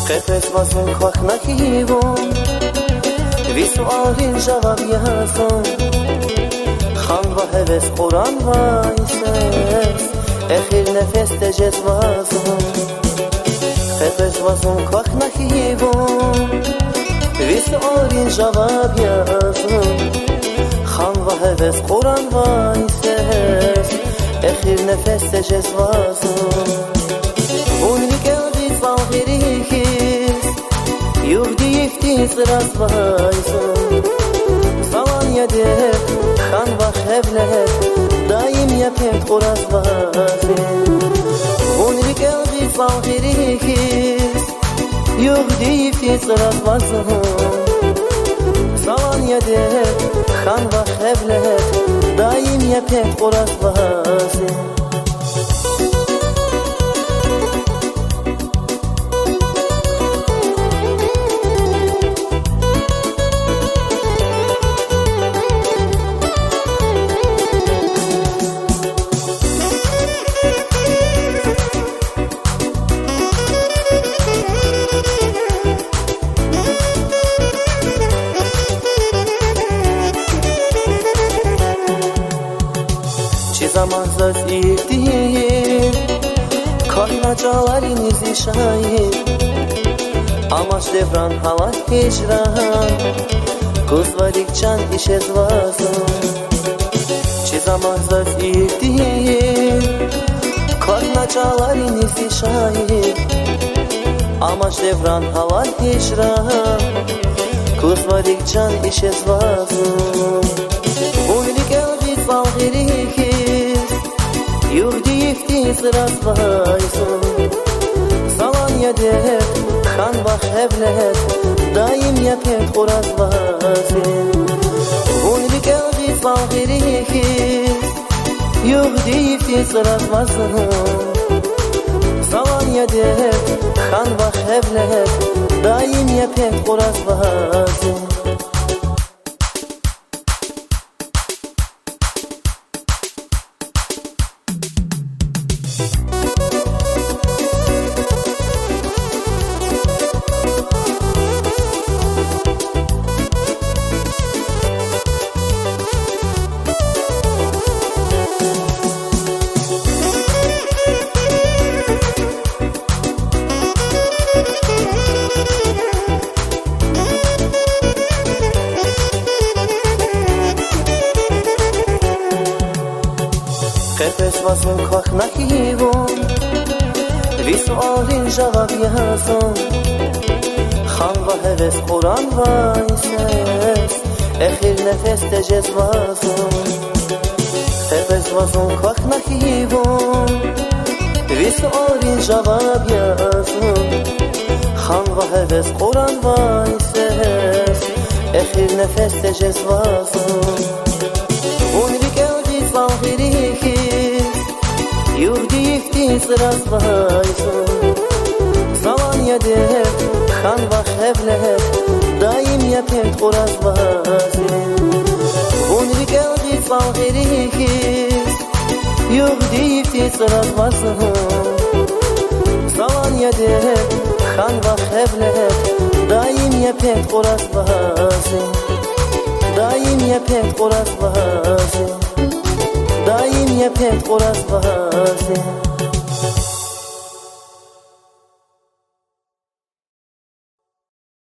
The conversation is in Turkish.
Khepes vazun khakh nakivon Vi sualin javab yazon Khan va heves Quran va ises Ekhir nefes te jezvazon Khepes vazun khakh nakivon Vi sualin javab yazon Khan va heves Quran va ises Ekhir nefes te jezvazon Югди ифтис развайсон Салан ядет хан ва хевлет Даим япет хуразвазен Унрикел вислал хирихис Югди ифтис развайсон Салан ядет хан ва хевлет Даим япет хуразвазен Zamazaz iftir Karnacaların izi şahit Amaç devran halat hicran Kuzvadik can işez vazın Zamazaz iftir Karnacaların izi şahit Amaç devran halat hicran Kuzvadik can işez vazın Uylik elbis valgiriki Югди ифтис развайсон Салан ядет хан ва хевлет Даим япет хуразвазен Унрик элбис валгирихис Югди ифтис развайсон Салан ядет хан ва хевлет Даим япет хуразвазен Khepes vazun khakh nakivon Vi sualin javab yazon Khan va heves Quran va ises Ekhir nefes te jezvazon Khepes vazun khakh nakivon Vi sualin javab yazon Khan va heves Quran va ises Ekhir nefes te jezvazon Unrik elbis valgirihis Югди ифтис развайсон Салан ядет хан ва хевлет Даим япет хуразвазен Унрик элбис валгирихис Югди ифтис развайсон Салан ядет хан ва хевлет Даим япет хуразвазен Даим япет хуразвазен Даим япет хуразвазен